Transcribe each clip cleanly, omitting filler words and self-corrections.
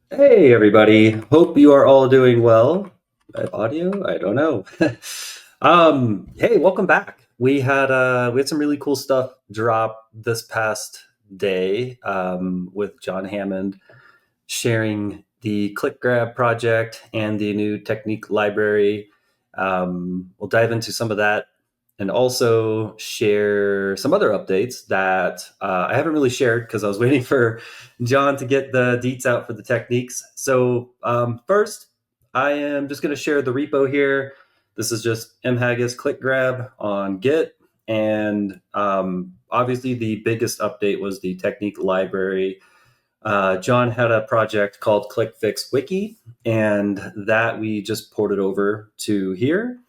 Hey everybody, hope you are all doing well. I have audio? I don't know. Hey, welcome back. We had some really cool stuff drop this past day with John Hammond sharing the ClickGrab project and the new technique library. We'll dive into some of that and also share some other updates that I haven't really shared because I was waiting for John to get the deets out for the techniques. So first, I am just going to share the repo here. This is just mhaggis ClickGrab on Git. And obviously the biggest update was the technique library. John had a project called ClickFix Wiki, and that we just ported over to here.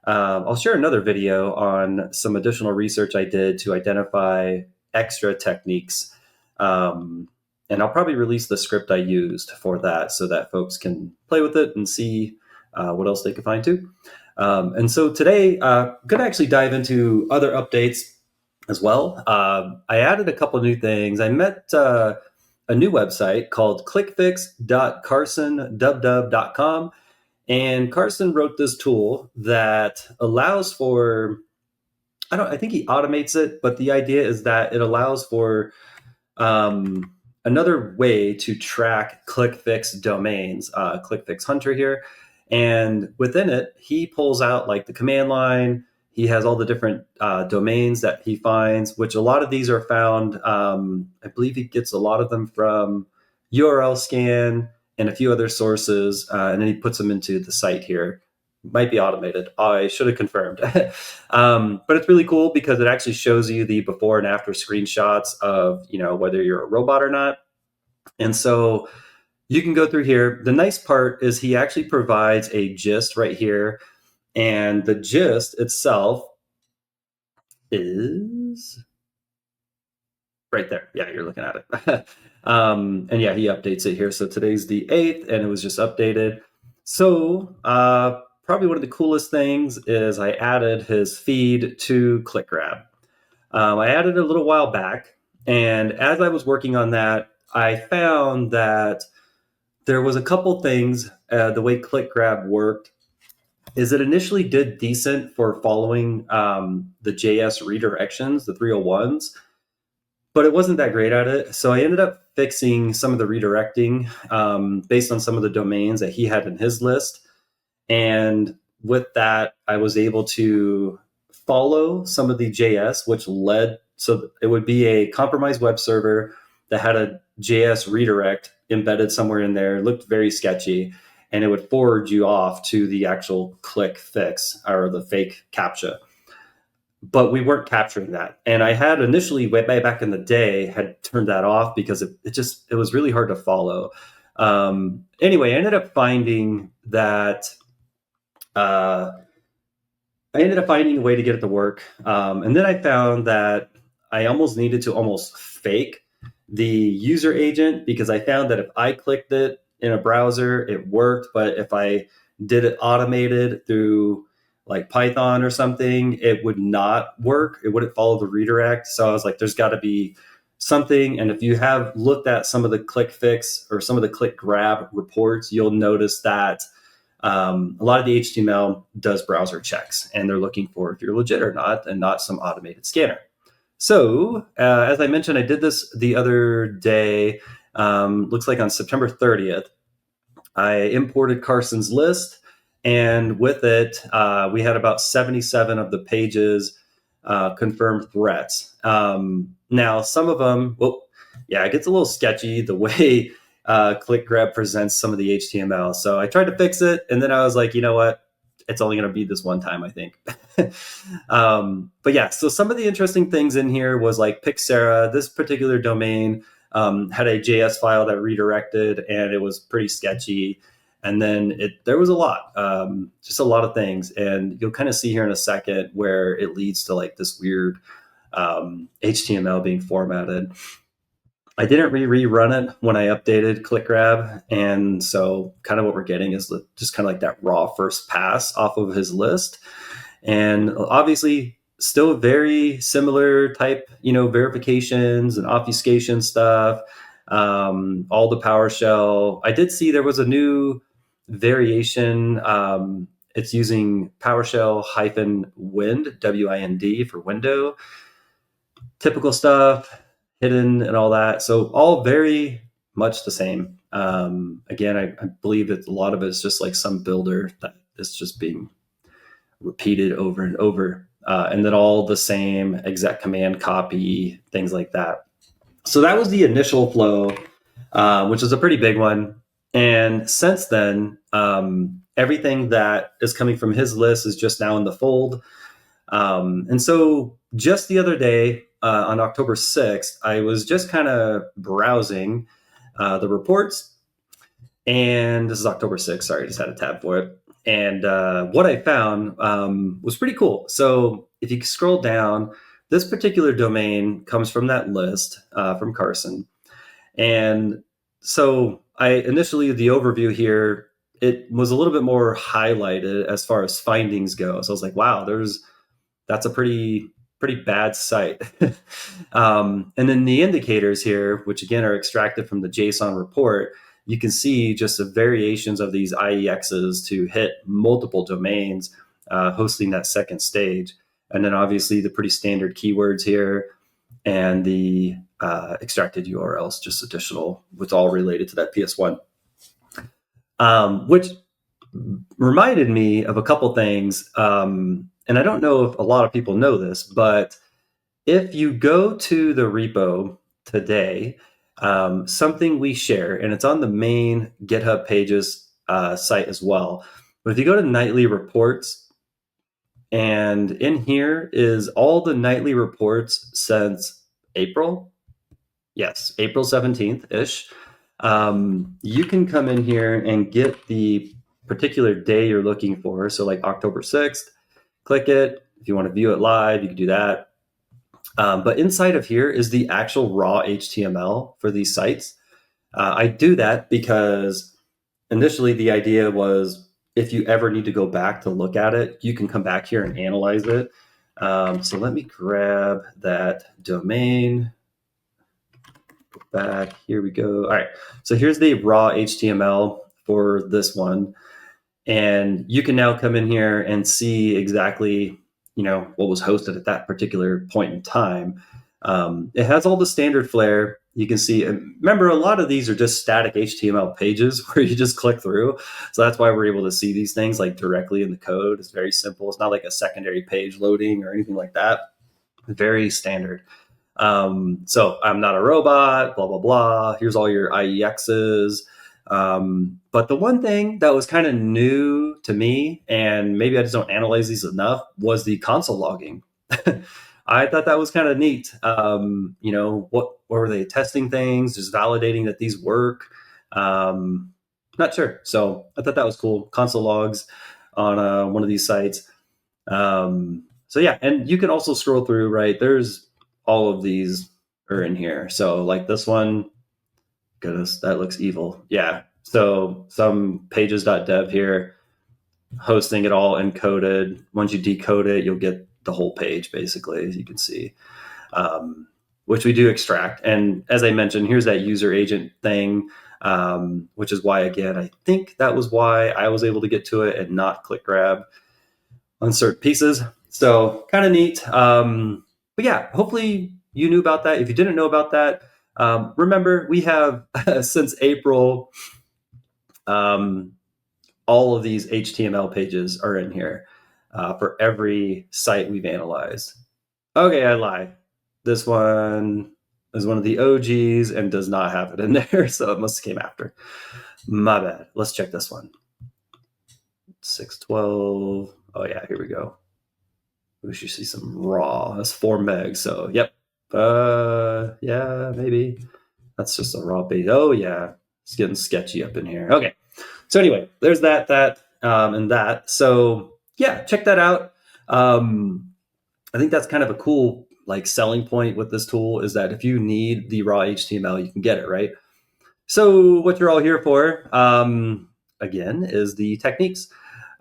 I'll share another video on some additional research I did to identify extra techniques. And I'll probably release the script I used for that so that folks can play with it and see what else they can find too. And so today, I'm going to actually dive into other updates as well. I added a couple new things. I met a new website called clickfix.carsondubdub.com. And Carson wrote this tool that allows for, I think he automates it, but the idea is that it allows for another way to track ClickFix domains, ClickFix Hunter here. And within it, he pulls out like the command line. He has all the different domains that he finds, which a lot of these are found. I believe he gets a lot of them from URL Scan and a few other sources, and then he puts them into the site here. Might be automated. I should have confirmed. But it's really cool because it actually shows you the before and after screenshots of, whether you're a robot or not. And so you can go through here. The nice part is he actually provides a gist right here. And the gist itself is right there. Yeah, you're looking at it. And yeah, he updates it here. So today's the 8th, and it was just updated. So probably one of the coolest things is I added his feed to ClickGrab. I added it a little while back, and as I was working on that, I found that there was a couple things. The way ClickGrab worked is it initially did decent for following the JS redirections, the 301s, but it wasn't that great at it. So I ended up fixing some of the redirecting based on some of the domains that he had in his list. And with that, I was able to follow some of the JS, which led, so it would be a compromised web server that had a JS redirect embedded somewhere in there. It looked very sketchy, and it would forward you off to the actual click fix or the fake CAPTCHA. But we weren't capturing that. And I had initially, way back in the day, had turned that off because it was really hard to follow. Anyway, I ended up finding that I ended up finding a way to get it to work. And then I found that I almost needed to almost fake the user agent because I found that if I clicked it in a browser, it worked. But if I did it automated through like Python or something, it would not work. It wouldn't follow the redirect. So I was like, there's got to be something. And if you have looked at some of the ClickFix or some of the ClickGrab reports, you'll notice that a lot of the HTML does browser checks, and they're looking for if you're legit or not, and not some automated scanner. So, as I mentioned, I did this the other day. Looks like on September 30th, I imported Carson's list, and with it, we had about 77 of the pages confirmed threats. Now, some of them, it gets a little sketchy the way ClickGrab presents some of the HTML. So I tried to fix it, and then I was like, you know what? It's only going to be this one time, I think. But yeah, so some of the interesting things in here was like Pixera. This particular domain had a JS file that redirected, and it was pretty sketchy. And then there was a lot, just a lot of things. And you'll kind of see here in a second where it leads to like this weird HTML being formatted. I didn't rerun it when I updated ClickGrab, and so kind of what we're getting is just kind of like that raw first pass off of his list. And obviously still very similar type, verifications and obfuscation stuff. all the PowerShell. I did see there was a new variation. It's using PowerShell -wind, WIND for window. Typical stuff, hidden and all that. So all very much the same. Again, I believe that a lot of it is just like some builder that is just being repeated over and over. And then all the same exec command copy, things like that. So that was the initial flow, which is a pretty big one. And since then, everything that is coming from his list is just now in the fold. And so just the other day, on October 6th, I was just kind of browsing the reports. And this is October 6th. Sorry, I just had a tab for it. And what I found was pretty cool. So if you scroll down, this particular domain comes from that list from Carson. And so I initially, the overview here, it was a little bit more highlighted as far as findings go. So I was like, wow, that's a pretty bad site. And then the indicators here, which again are extracted from the JSON report, you can see just the variations of these IEXs to hit multiple domains hosting that second stage. And then obviously the pretty standard keywords here and the extracted URLs, just additional, with all related to that PS1. Which reminded me of a couple things. And I don't know if a lot of people know this, but if you go to the repo today, something we share, and it's on the main GitHub pages site as well. But if you go to nightly reports, and in here is all the nightly reports since April. Yes, April 17th-ish. You can come in here and get the particular day you're looking for. So like October 6th, click it. If you want to view it live, you can do that. But inside of here is the actual raw HTML for these sites. I do that because initially the idea was if you ever need to go back to look at it, you can come back here and analyze it. So let me grab that domain. Back, here we go. All right, so here's the raw HTML for this one. And you can now come in here and see exactly, what was hosted at that particular point in time. It has all the standard flair. You can see, and remember, a lot of these are just static HTML pages where you just click through. So that's why we're able to see these things like directly in the code. It's very simple. It's not like a secondary page loading or anything like that. Very standard. So I'm not a robot, blah, blah, blah. Here's all your IEXs. But the one thing that was kind of new to me, and maybe I just don't analyze these enough, was the console logging. I thought that was kind of neat. What were they testing things, just validating that these work? Not sure. So I thought that was cool. Console logs on one of these sites. So yeah, and you can also scroll through, right? There's all of these are in here. So like this one, goodness, that looks evil. Yeah. So some pages.dev here, hosting it all encoded. Once you decode it, you'll get the whole page, basically, as you can see, which we do extract. And as I mentioned, here's that user agent thing, which is why, again, I think that was why I was able to get to it and not ClickGrab on certain pieces. So kind of neat. But yeah, hopefully you knew about that. If you didn't know about that, remember, we have since April, all of these HTML pages are in here for every site we've analyzed. Okay, I lied. This one is one of the OGs and does not have it in there, so it must have came after. My bad. Let's check this one. 612. Oh yeah, here we go. We should see some raw. That's 4 megs. So yep. Yeah, maybe. That's just a raw base. Oh yeah, it's getting sketchy up in here. Okay. So anyway, there's that, and that. So yeah, check that out. I think that's kind of a cool selling point with this tool, is that if you need the raw HTML, you can get it, right? So what you're all here for, again, is the techniques.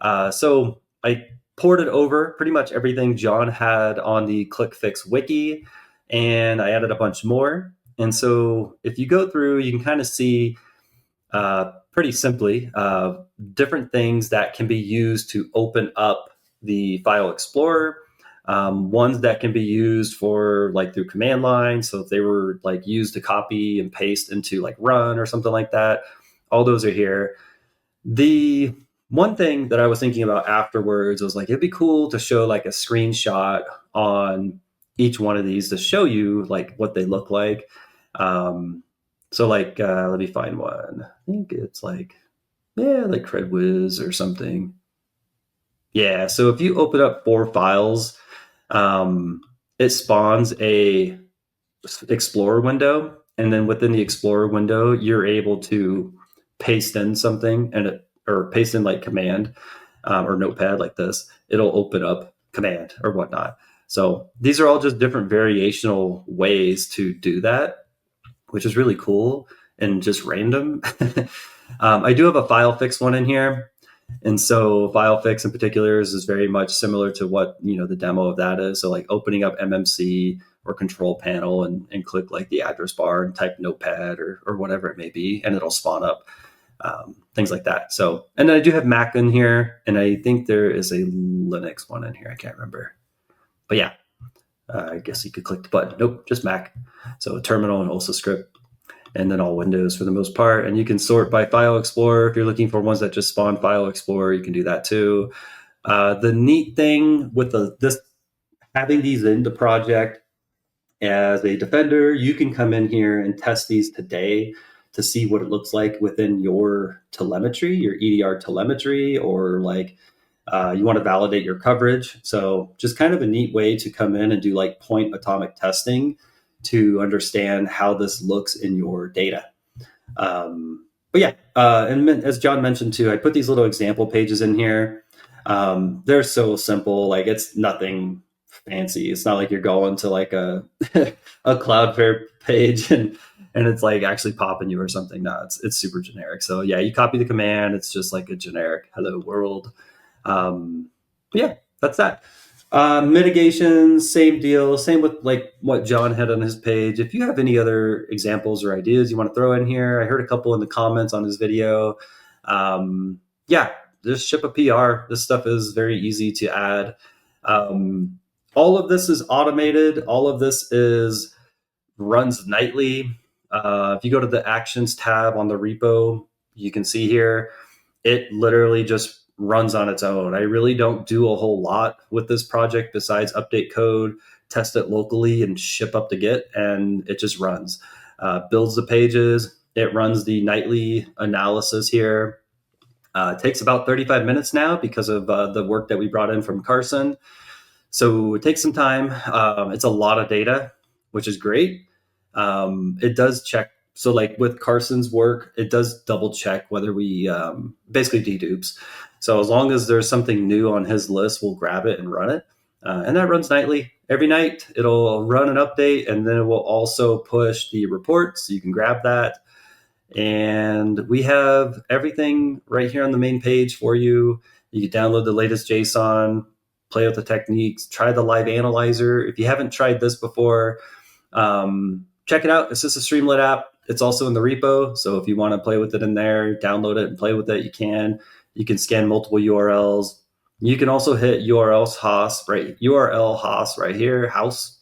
So I ported over pretty much everything John had on the ClickFix wiki, and I added a bunch more. And so if you go through, you can kind of see pretty simply different things that can be used to open up the file explorer. Ones that can be used for like through command line. So if they were like used to copy and paste into like run or something like that, all those are here. The one thing that I was thinking about afterwards was like, it'd be cool to show like a screenshot on each one of these to show you like what they look like. So like, let me find one. I think it's like, yeah, like CredWiz or something. Yeah. So if you open up 4 files, it spawns a Explorer window, and then within the Explorer window, you're able to paste in something or paste in like command or notepad like this. It'll open up command or whatnot. So these are all just different variational ways to do that, which is really cool and just random. I do have a file fix one in here. And so file fix in particular is very much similar to what, the demo of that is. So like opening up MMC or control panel and click like the address bar and type notepad or whatever it may be, and it'll spawn up things like that. So, and then I do have Mac in here, and I think there is a Linux one in here. I can't remember. But yeah, I guess you could click the button. Nope, just Mac. So a terminal and also script, and then all Windows for the most part. And you can sort by File Explorer. If you're looking for ones that just spawn File Explorer, you can do that too. The neat thing with this having these in the project as a defender, you can come in here and test these today to see what it looks like within your telemetry, your EDR telemetry, or like you want to validate your coverage. So just kind of a neat way to come in and do like point atomic testing to understand how this looks in your data. But yeah, and as John mentioned too, I put these little example pages in here. They're so simple, like it's nothing fancy. It's not like you're going to like a a Cloudflare page and it's like actually popping you or something. No, it's super generic. So yeah, you copy the command. It's just like a generic hello world. Yeah, that's that. Mitigations, same deal. Same with like what John had on his page. If you have any other examples or ideas you want to throw in here, I heard a couple in the comments on his video. Yeah, just ship a PR. This stuff is very easy to add. All of this is automated. All of this runs nightly. If you go to the Actions tab on the repo, you can see here, it literally just runs on its own. I really don't do a whole lot with this project besides update code, test it locally, and ship up to Git, and it just runs. Builds the pages. It runs the nightly analysis here. It takes about 35 minutes now because of the work that we brought in from Carson. So it takes some time. It's a lot of data, which is great. It does check. So like with Carson's work, it does double check whether we basically dedupes. So as long as there's something new on his list, we'll grab it and run it. And that runs nightly. Every night it'll run an update, and then it will also push the reports. So you can grab that. And we have everything right here on the main page for you. You can download the latest JSON, play with the techniques, try the live analyzer. If you haven't tried this before, check it out. It's just a Streamlit app. It's also in the repo. So if you want to play with it in there, download it and play with it, you can. You can scan multiple URLs. You can also hit URL host right here, house,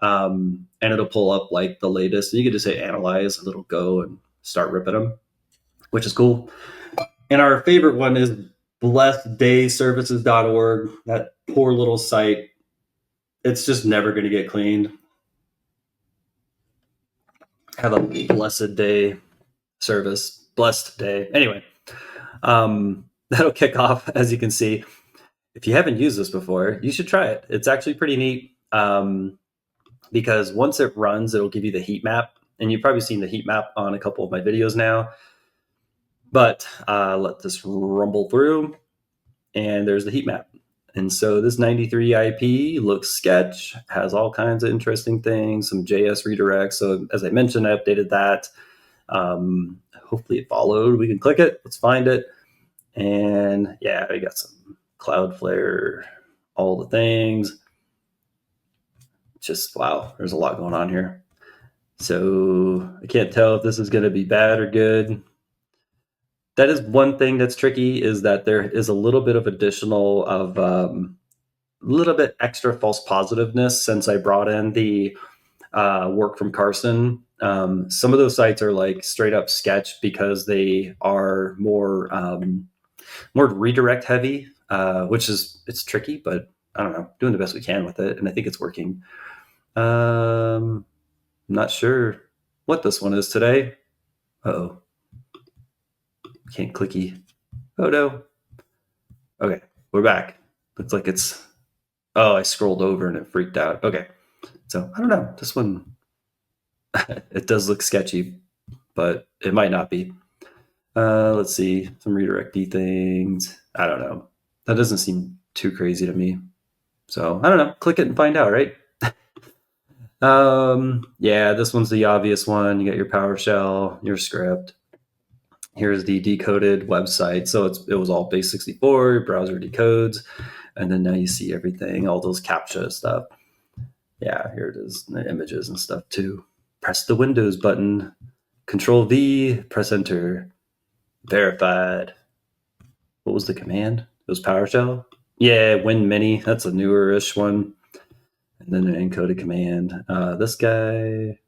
and it'll pull up like the latest. You can just hit analyze, and it'll go and start ripping them, which is cool. And our favorite one is blesseddayservices.org. That poor little site. It's just never going to get cleaned. Have a blessed day service. Blessed day. Anyway, that'll kick off, as you can see. If you haven't used this before, you should try it. It's actually pretty neat because once it runs, it'll give you the heat map. And you've probably seen the heat map on a couple of my videos now. But let this rumble through. And there's the heat map. And so this 93 IP looks sketch, has all kinds of interesting things, some JS redirects. So as I mentioned, I updated that. Hopefully it followed. We can click it. Let's find it. And yeah, we got some Cloudflare, all the things. Just, wow, there's a lot going on here. So I can't tell if this is going to be bad or good. That is one thing that's tricky, is that there is a little bit of additional of little bit extra false positiveness since I brought in the work from Carson. Some of those sites are like straight up sketch because they are more redirect heavy, which is it's tricky, but I don't know, doing the best we can with it, and I think it's working. I'm not sure what this one is today. Oh, can't clicky. Oh no. Okay, we're back. Looks like it's. Oh, I scrolled over and it freaked out. Okay, so I don't know. This one, it does look sketchy, but it might not be. Let's see, some redirecty things. I don't know. That doesn't seem too crazy to me. So I don't know. Click it and find out, right? Yeah, this one's the obvious one. You got your PowerShell, your script. Here's the decoded website. So it was all base 64, browser decodes, and then now you see everything, all those CAPTCHA stuff. Yeah, here it is, the images and stuff too. Press the Windows button, Control V, press enter. Verified. What was the command? It was PowerShell. Yeah, Win Mini. That's a newer-ish one. And then an encoded command. This guy.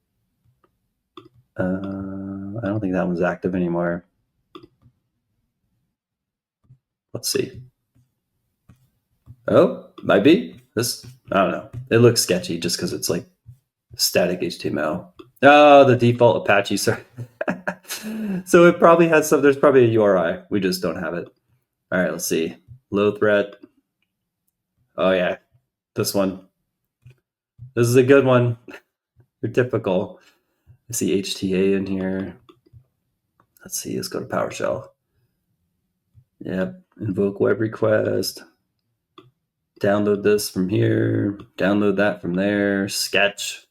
I don't think that one's active anymore. Let's see. Oh, might be. This, I don't know. It looks sketchy just because it's like static HTML. Oh, the default Apache server. So it probably has some, there's probably a URI. We just don't have it. All right, let's see. Low threat. Oh, yeah. This one. This is a good one. They're typical. I see HTA in here. Let's see. Let's go to PowerShell. Yep. Invoke web request. Download this from here. Download that from there. Sketch.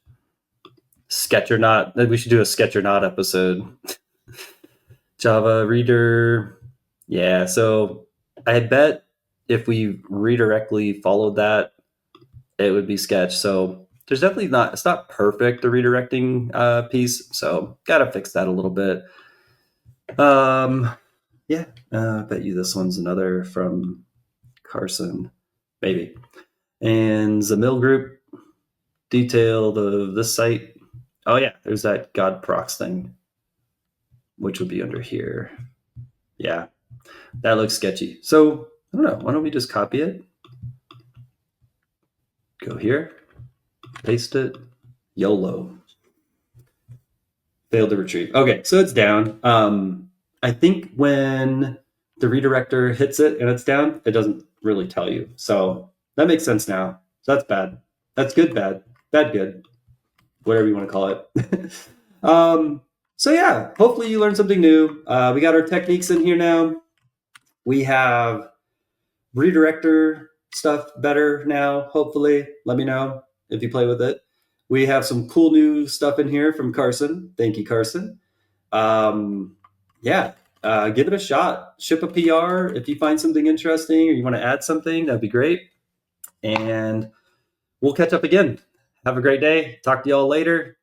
Sketch or not. We should do a sketch or not episode. Java reader. Yeah. So I bet if we redirectly followed that, it would be sketch. So there's definitely not, it's not perfect, the redirecting piece. So got to fix that a little bit. Yeah, I bet you this one's another from Carson, maybe. And Zamil Group, detailed of this site. Oh yeah, there's that God procs thing, which would be under here. Yeah, that looks sketchy. So I don't know. Why don't we just copy it? Go here, paste it, YOLO. Failed to retrieve. Okay, so it's down. I think when the redirector hits it and it's down, it doesn't really tell you. So that makes sense now. So that's bad. That's good, bad. Bad, good. Whatever you want to call it. So yeah, hopefully you learned something new. We got our techniques in here now. We have redirector stuff better now, hopefully. Let me know if you play with it. We have some cool new stuff in here from Carson. Thank you, Carson. Yeah, give it a shot. Ship a PR if you find something interesting or you want to add something. That'd be great. And we'll catch up again. Have a great day. Talk to y'all later.